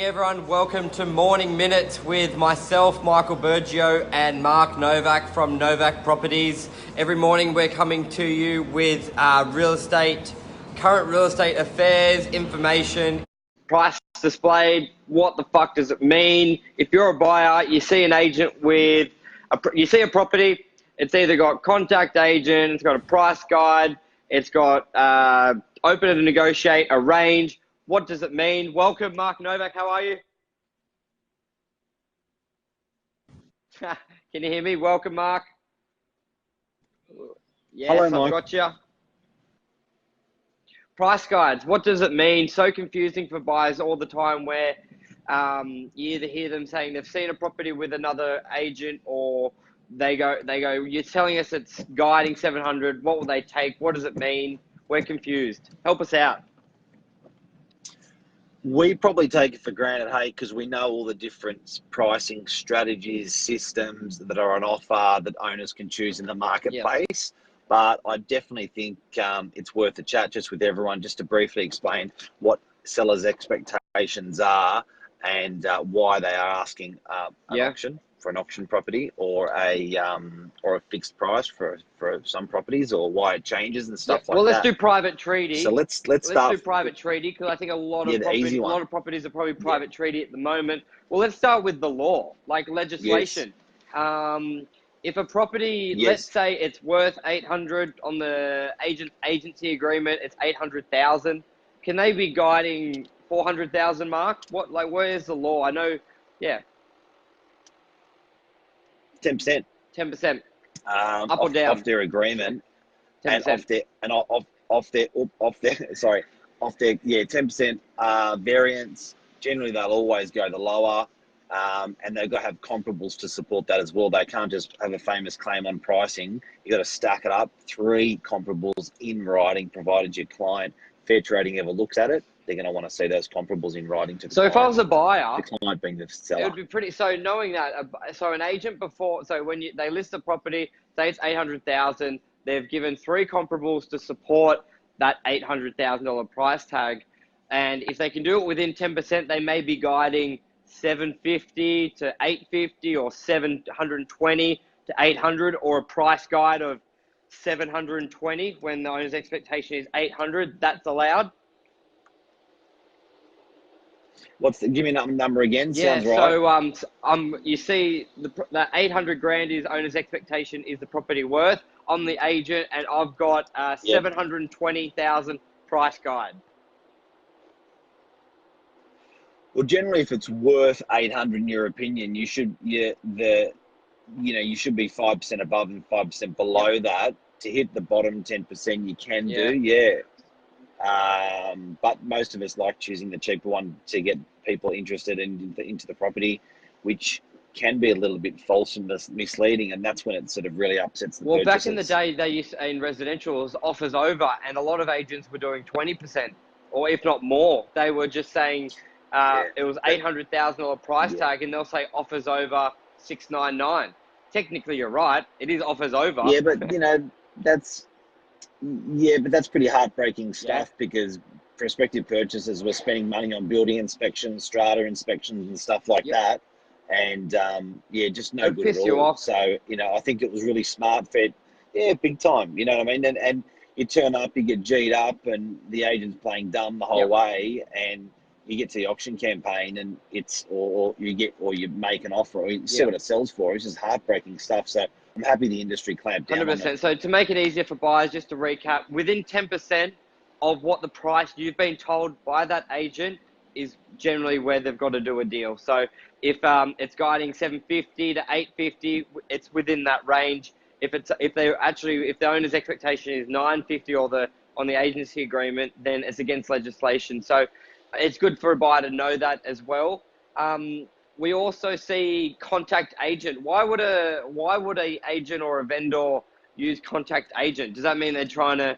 Everyone, welcome to Morning Minutes with myself, Michael Burgio, and Mark Novak from Novak Properties. Every morning we're coming to you with current real estate affairs, information, price displayed, what the fuck does it mean? If you're a buyer, you see an agent with, you see a property, it's either got contact agent, it's got a price guide, it's got open to negotiate, arrange. What does it mean? Welcome, Mark Novak. How are you? Can you hear me? Welcome, Mark. Yes, Hello, I've Mike. got you. Price guides. What does it mean? So confusing for buyers all the time where you either hear them saying they've seen a property with another agent or they go, you're telling us it's guiding 700. What will they take? What does it mean? We're confused. Help us out. We probably take it for granted, hey, because we know all the different pricing strategies, systems that are on offer that owners can choose in the marketplace. Yep. But I definitely think it's worth a chat just with everyone, just to briefly explain what sellers' expectations are and why they are asking an auction for an auction property or a fixed price for some properties, or why it changes and stuff like that. Well, let's do private treaty. So let's start. Do private treaty, because I think a lot of properties are probably private treaty at the moment. Well, let's start with the law, like legislation. Yes. If a property, let's say it's worth 800 on the agency agreement, it's 800,000. Can they be guiding 400,000, Mark? Where's the law? I know, 10%. 10%. Up or down? Off their agreement. 10%. And off their 10% variance. Generally, they'll always go the lower, and they've got to have comparables to support that as well. They can't just have a famous claim on pricing. You've got to stack it up, 3 comparables in writing, provided your client, Fair Trading, ever looks at it. They're going to want to see those comparables in writing to the client. So if I was a buyer, the client being the seller, it would be pretty. So knowing that, so an agent before, so when they list a property, say it's 800,000, they've given 3 comparables to support that $800,000 price tag, and if they can do it within 10%, they may be guiding 750 to 850 or 720 to 800, or a price guide of 720 when the owner's expectation is 800. That's allowed. Give me a number again. Yeah, sounds right. So you see the 800 grand is owner's expectation is the property worth on the agent, and I've got 720,000 price guide. Well, generally, if it's worth 800 in your opinion, you should you should be 5% above and 5% below that to hit the bottom 10%. You can do, but most of us like choosing the cheaper one to get people interested into the property, which can be a little bit false and misleading, and that's when it sort of really upsets the purchasers. Back in the day, they used to, in residential, it was offers over, and a lot of agents were doing 20%, or if not more. They were just saying it was $800,000 price tag, and they'll say offers over 699. Technically, you're right; it is offers over. Yeah, but that's pretty heartbreaking stuff because prospective purchasers were spending money on building inspections, strata inspections, and stuff like that, and just no good at all. You off. So I think it was really smart for big time. You know what I mean? And you turn up, you get G'd up, and the agent's playing dumb the whole way, and you get to the auction campaign, and it's or you make an offer, or you see what it sells for. It's just heartbreaking stuff. So I'm happy the industry clamped down 100%. on it. So to make it easier for buyers, just to recap, within 10% of what the price you've been told by that agent is generally where they've got to do a deal. So if it's guiding 750 to 850, it's within that range. If the owner's expectation is 950 or on the agency agreement, then it's against legislation. So it's good for a buyer to know that as well. We also see contact agent. Why would a agent or a vendor use contact agent? Does that mean they're trying to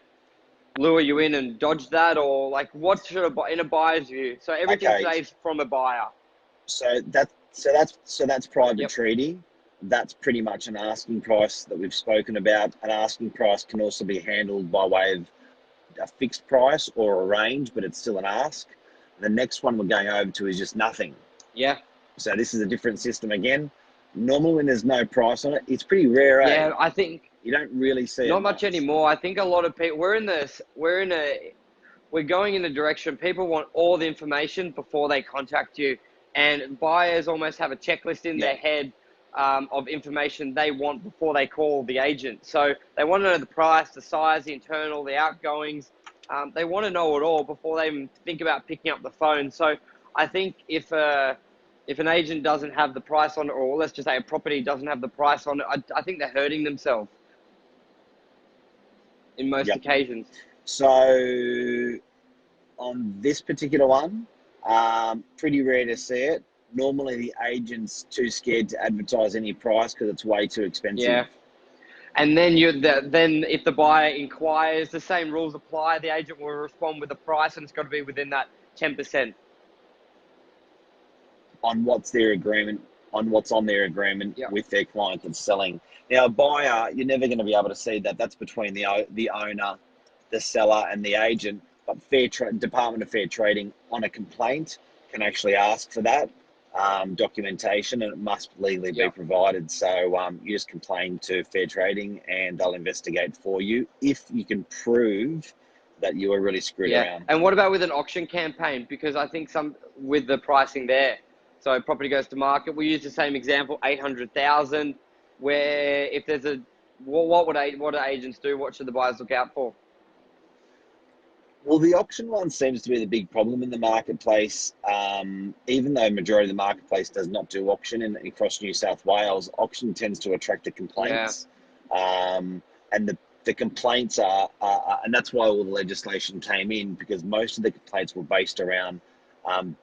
lure you in and dodge that, or what should in a buyer's view? So everything today is from a buyer. So that's private treaty. That's pretty much an asking price that we've spoken about. An asking price can also be handled by way of a fixed price or a range, but it's still an ask. The next one we're going over to is just nothing. Yeah. So this is a different system again. Normally when there's no price on it, it's pretty rare. Yeah, I think you don't really see not it much anymore. I think a lot of people we're going in a direction people want all the information before they contact you, and buyers almost have a checklist in their head of information they want before they call the agent. So they want to know the price, the size, the internal, the outgoings. They want to know it all before they even think about picking up the phone. So I think if an agent doesn't have the price on it, or let's just say a property doesn't have the price on it, I think they're hurting themselves in most occasions. So on this particular one, pretty rare to see it. Normally the agent's too scared to advertise any price because it's way too expensive. Yeah. And then then if the buyer inquires, the same rules apply. The agent will respond with the price, and it's got to be within that 10%. On what's their agreement, on what's on their agreement with their client that's selling. Now, a buyer, you're never going to be able to see that. That's between the owner, the seller, and the agent. But Department of Fair Trading on a complaint can actually ask for that documentation, and it must legally be provided. So you just complain to Fair Trading, and they'll investigate for you if you can prove that you were really screwed around. And what about with an auction campaign? Because I think with the pricing there. So property goes to market. We use the same example, 800,000. Where if there's what do agents do? What should the buyers look out for? Well, the auction one seems to be the big problem in the marketplace. Even though majority of the marketplace does not do auction across New South Wales, auction tends to attract the complaints. And the complaints are, and that's why all the legislation came in, because most of the complaints were based around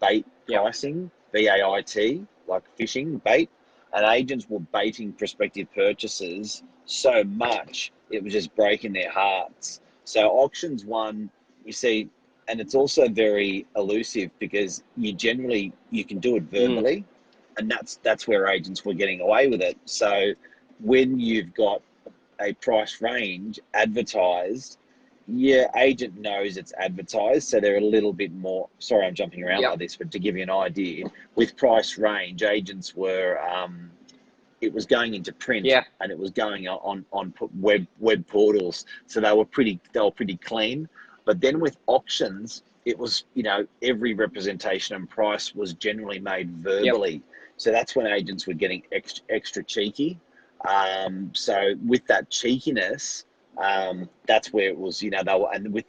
bait pricing. BAIT, like fishing bait, and agents were baiting prospective purchasers so much it was just breaking their hearts. So auctions one, you see, and it's also very elusive because you can do it verbally, and that's where agents were getting away with it. So when you've got a price range advertised, your agent knows it's advertised, so they're a little bit more, sorry I'm jumping around like this, but to give you an idea, with price range, agents were, it was going into print and it was going on web portals, so they were pretty clean. But then with auctions, it was, every representation and price was generally made verbally. So that's when agents were getting extra cheeky. So with that cheekiness, that's where it was, they were, and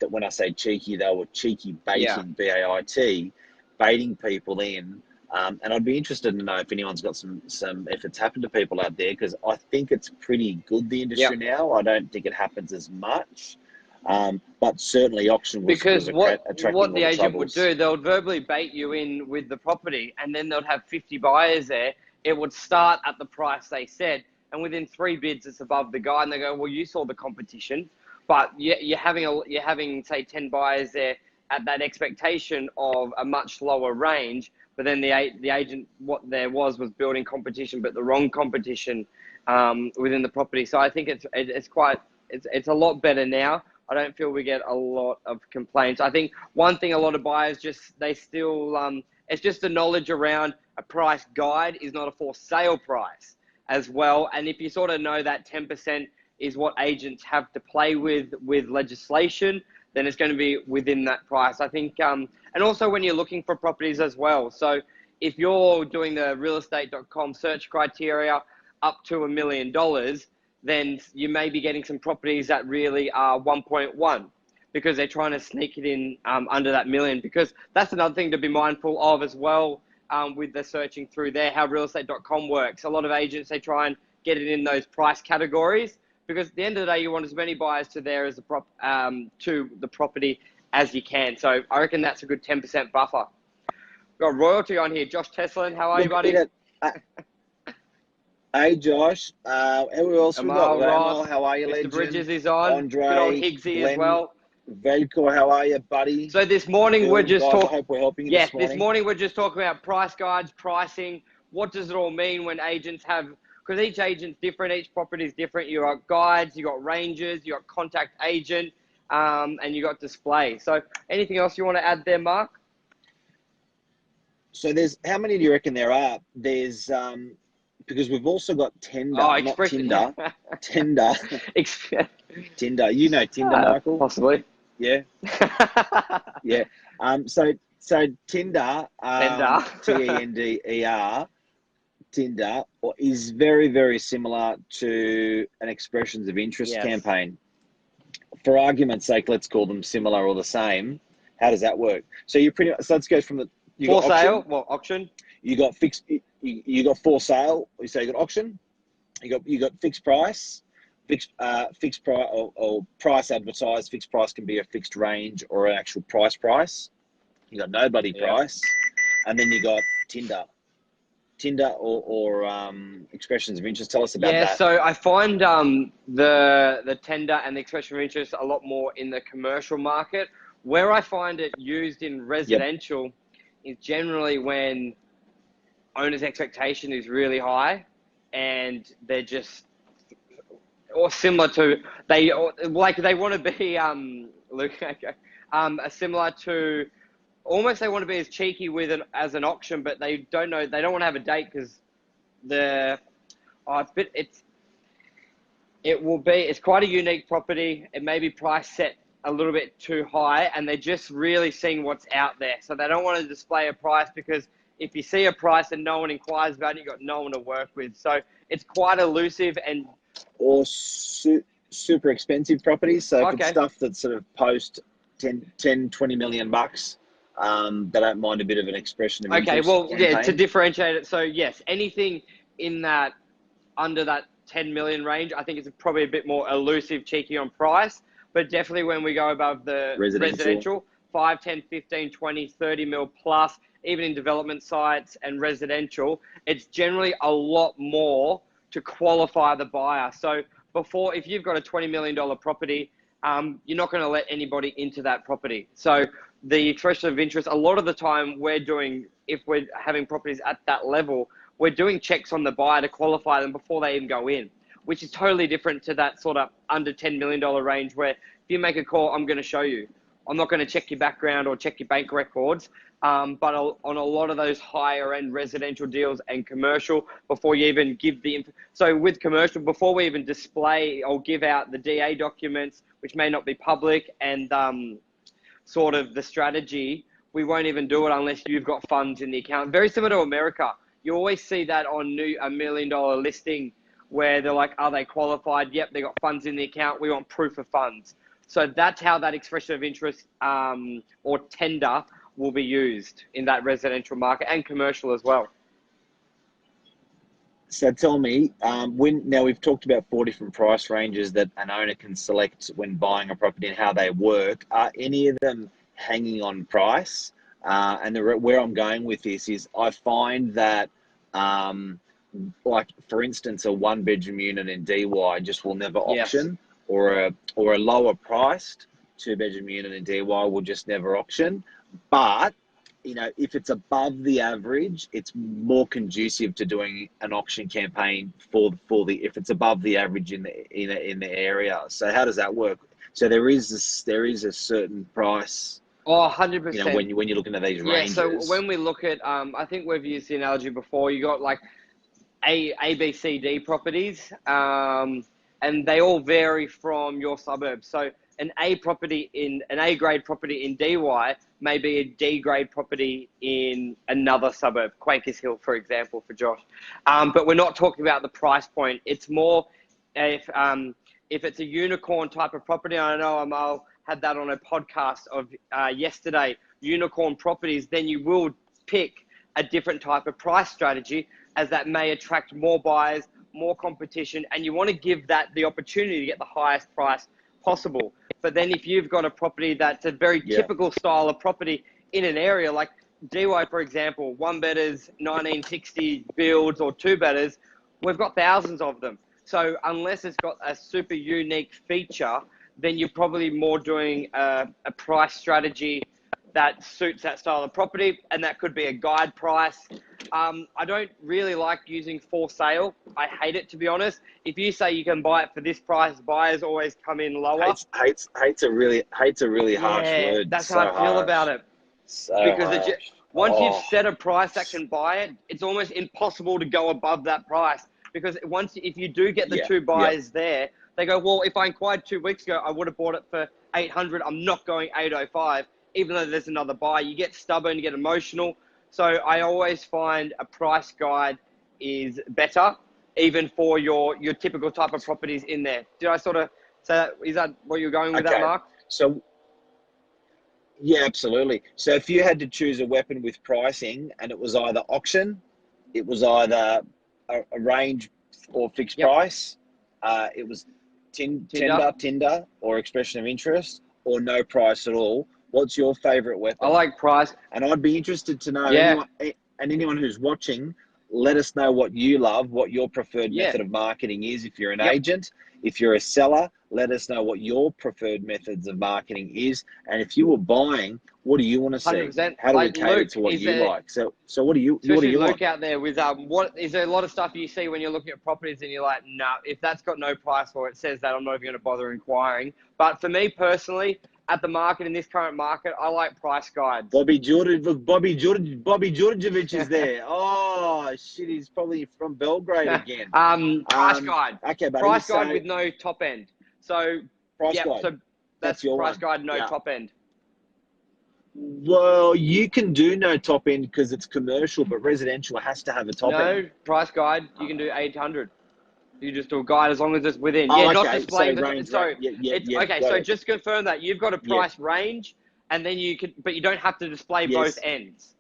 when I say cheeky, they were cheeky baiting, BAIT, baiting people in. And I'd be interested to know if anyone's got if it's happened to people out there, because I think it's pretty good, the industry now. I don't think it happens as much. But certainly auction was attracting what the agent troubles. would do, they would verbally bait you in with the property, and then they'd have 50 buyers there. It would start at the price they said, and within 3 bids, it's above the guide, and they go, well, you saw the competition, but you're having say 10 buyers there at that expectation of a much lower range. But then the agent, what there was building competition, but the wrong competition within the property. So I think it's a lot better now. I don't feel we get a lot of complaints. I think one thing a lot of buyers it's just the knowledge around a price guide is not a for sale price as well. And if you sort of know that 10% is what agents have to play with legislation, then it's going to be within that price. I think, and also when you're looking for properties as well. So if you're doing the realestate.com search criteria up to $1 million, then you may be getting some properties that really are 1.1 because they're trying to sneak it in under that million. Because that's another thing to be mindful of as well with the searching through there, how realestate.com works. A lot of agents, they try and get it in those price categories, because at the end of the day, you want as many buyers to there as to the property as you can. So I reckon that's a good 10% buffer. We've got Royalty on here. Josh Teslin, how are you, buddy? Hey, Josh. Who else we got? Amal, how are you, legend? Mr. Bridges is on. Andre, good old Higgsy as well. Velko, how are you, buddy? So this morning we're just talking. I hope we're helping you this morning. This morning we're just talking about price guides, pricing. What does it all mean when agents have? Because each agent's different, each property is different. You got guides, you got ranges, you got contact agent, and you got display. So anything else you want to add there, Mark? So there's, how many do you reckon there are? There's, because we've also got Tender, not Tinder. Tender. Tinder. You know Tinder, Michael? Possibly. Yeah. Yeah. So Tinder, Tender. Tender, Tinder is very, very similar to an expressions of interest campaign. For argument's sake, let's call them similar or the same. How does that work? So you pretty much, so let's go from the for sale. Well, auction. You got fixed. You got for sale. So you got auction. You got fixed price. Fixed price or price advertised. Fixed price can be a fixed range or an actual price. You got nobody price, and then you got Tinder or expressions of interest. Tell us about that. Yeah, so I find the tender and the expression of interest a lot more in the commercial market. Where I find it used in residential is generally when owner's expectation is really high, and they're just, or similar to, they want to be similar to, almost they want to be as cheeky with it as an auction, but they don't want to have a date because it's quite a unique property. It may be price set a little bit too high, and they're just really seeing what's out there. So they don't want to display a price, because if you see a price and no one inquires about it, you've got no one to work with. So it's quite elusive and super expensive properties. So if it's stuff that's sort of post 10, 20 million bucks, they don't mind a bit of an expression of interest. Okay, well, campaign. Yeah, to differentiate it. So yes, anything in that, under that 10 million range, I think it's probably a bit more elusive, cheeky on price. But definitely when we go above the residential 5, 10, 15, 20, 30 mil plus, even in development sites and residential, it's generally a lot more to qualify the buyer. So before, if you've got a $20 million property, you're not going to let anybody into that property. So the expression of interest, a lot of the time we're doing, if we're having properties at that level, we're doing checks on the buyer to qualify them before they even go in, which is totally different to that sort of under $10 million range, where if you make a call, I'm going to show you. I'm not going to check your background or check your bank records. But on a lot of those higher end residential deals and commercial, before you even give so with commercial, before we even display or give out the DA documents, which may not be public, and sort of the strategy, we won't even do it unless you've got funds in the account. Very similar to America. You always see that on a $1 million listing, where they're like, are they qualified? Yep, they got funds in the account. We want proof of funds. So that's how that expression of interest or tender will be used in that residential market and commercial as well. So tell me, now we've talked about 4 different price ranges that an owner can select when buying a property and how they work. Are any of them hanging on price? Where I'm going with this is, I find that, like for instance, a 1-bedroom unit in DY just will never auction, or a lower priced 2-bedroom unit in DY will just never auction. But you know, if it's above the average, it's more conducive to doing an auction campaign if it's above the average in the area. So how does that work? So there is a certain price. Oh, 100%. You know, when you're looking at these ranges. Yeah. So when we look at, I think we've used the analogy before. You got like A, B, C, D properties, and they all vary from your suburbs. So an A grade property in DY may be a D grade property in another suburb, Quakers Hill, for example, for Josh. But we're not talking about the price point. It's more if it's a unicorn type of property. I know Amal had that on a podcast of yesterday, unicorn properties, then you will pick a different type of price strategy, as that may attract more buyers, more competition, and you want to give that the opportunity to get the highest price possible. But then if you've got a property that's a very typical style of property in an area like DY, for example, 1-bedders, 1960 builds, or 2-bedders, we've got thousands of them. So unless it's got a super unique feature, then you're probably more doing a price strategy that suits that style of property, and that could be a guide price. I don't really like using for sale. I hate it, to be honest. If you say you can buy it for this price, buyers always come in lower. Hate's a really harsh word. That's how I feel about it. So because Once you've set a price that can buy it, it's almost impossible to go above that price, because if you do get the two buyers there, they go, well, if I inquired 2 weeks ago, I would have bought it for 800. I'm not going 805, even though there's another buyer. You get stubborn, you get emotional. So I always find a price guide is better, even for your typical type of properties in there. Did I sort of say that? Is that what you're going with that, Mark? So, yeah, absolutely. So if you had to choose a weapon with pricing and it was either auction, it was either a range or fixed price, it was Tinder or expression of interest, or no price at all, what's your favorite weapon? I like price. And I'd be interested to know, anyone who's watching, let us know what you love, what your preferred method of marketing is. If you're an agent, if you're a seller, let us know what your preferred methods of marketing is. And if you were buying, what do you want to see? 100%. How do we cater to what you like? So what do you Luke want? out there with what is there a lot of stuff you see when you're looking at properties and you're like, no, if that's got no price or it says that, I'm not even going to bother inquiring. But for me personally, at the market, in this current market, I like price guides. Bobby Djordjevic is there. Oh shit, he's probably from Belgrade again. Price guide. Okay, buddy. Price guide with no top end. So price guide. So that's your price guide, no top end. Well, you can do no top end because it's commercial, but residential has to have a top end. No, price guide, you can do 800. You just do a guide as long as it's within. Not displaying. Okay, so just confirm that you've got a price range, and then but you don't have to display both ends.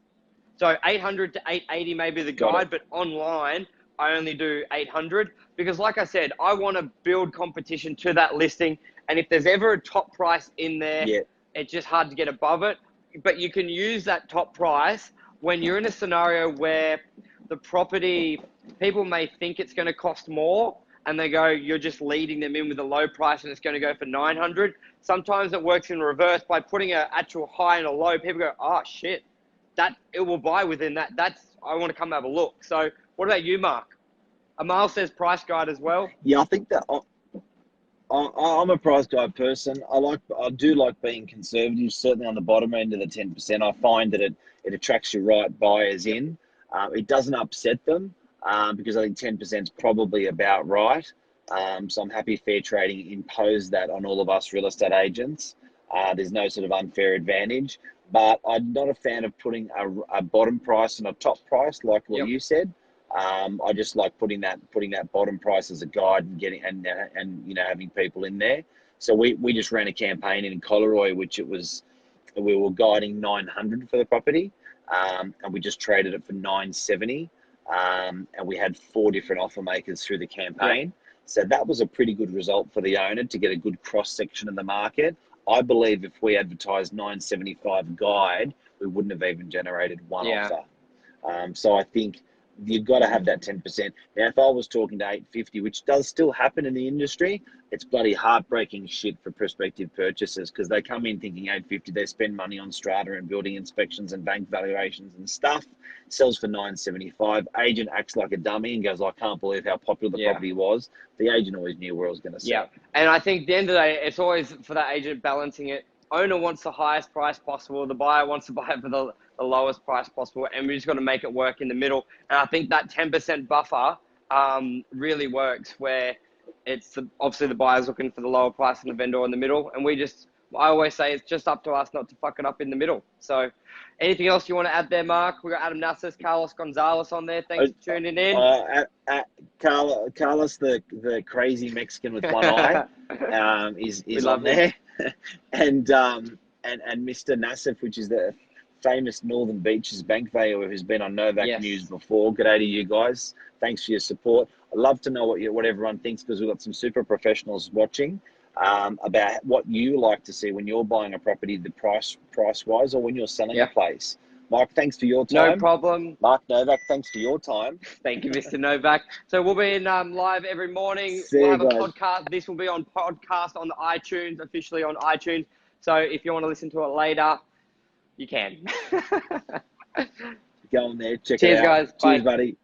So 800 to 880 may be the guide, but online I only do 800 because, like I said, I want to build competition to that listing. And if there's ever a top price in there, it's just hard to get above it. But you can use that top price when you're in a scenario where the property, people may think it's going to cost more and they go, you're just leading them in with a low price and it's going to go for 900. Sometimes it works in reverse by putting an actual high and a low. People go, oh shit, that it will buy within that. I want to come have a look. So what about you, Mark? Amal says price guide as well. Yeah, I think that I'm a price guide person. I do like being conservative, certainly on the bottom end of the 10%. I find that it attracts your right buyers in. It doesn't upset them because I think 10% is probably about right. So I'm happy Fair Trading imposed that on all of us real estate agents. There's no sort of unfair advantage, but I'm not a fan of putting a bottom price and a top price like what you said. I just like putting that bottom price as a guide and getting and having people in there. So we just ran a campaign in Coleroy, we were guiding 900 for the property, and we just traded it for 970, and we had 4 different offer makers through the campaign. So that was a pretty good result for the owner to get a good cross section of the market. I believe if we advertised 975 guide, we wouldn't have even generated one offer. So I think you've got to have that 10%. Now, if I was talking to 850, which does still happen in the industry, it's bloody heartbreaking shit for prospective purchasers because they come in thinking 850, they spend money on strata and building inspections and bank valuations and stuff, sells for 975. Agent acts like a dummy and goes, I can't believe how popular the property was. The agent always knew where it was going to sell. Yeah, and I think at the end of the day, it's always for that agent balancing it. Owner wants the highest price possible. The buyer wants to buy it for the lowest price possible, and we just got to make it work in the middle. And I think that 10% buffer really works, where it's obviously the buyer's looking for the lower price and the vendor in the middle, and I always say it's just up to us not to fuck it up in the middle. So anything else you want to add there, Mark? We got Adam Nassas, Carlos Gonzalez on there. Thanks for tuning in. Carlos, the crazy Mexican with one eye, is on there. And Mr. Nassif, which is the famous Northern Beaches bank valuer who's been on Novak News before. G'day to you guys. Thanks for your support. I'd love to know what everyone thinks, because we've got some super professionals watching, about what you like to see when you're buying a property, the price-wise, or when you're selling a place. Mike, thanks for your time. No problem. Mark Novak, thanks for your time. Thank you, Mr. Novak. So we'll be in live every morning. We'll have a podcast. This will be on podcast on the iTunes, officially on iTunes. So if you want to listen to it later, you can. Go on there, check it out. Cheers, guys. Cheers, Bye. buddy.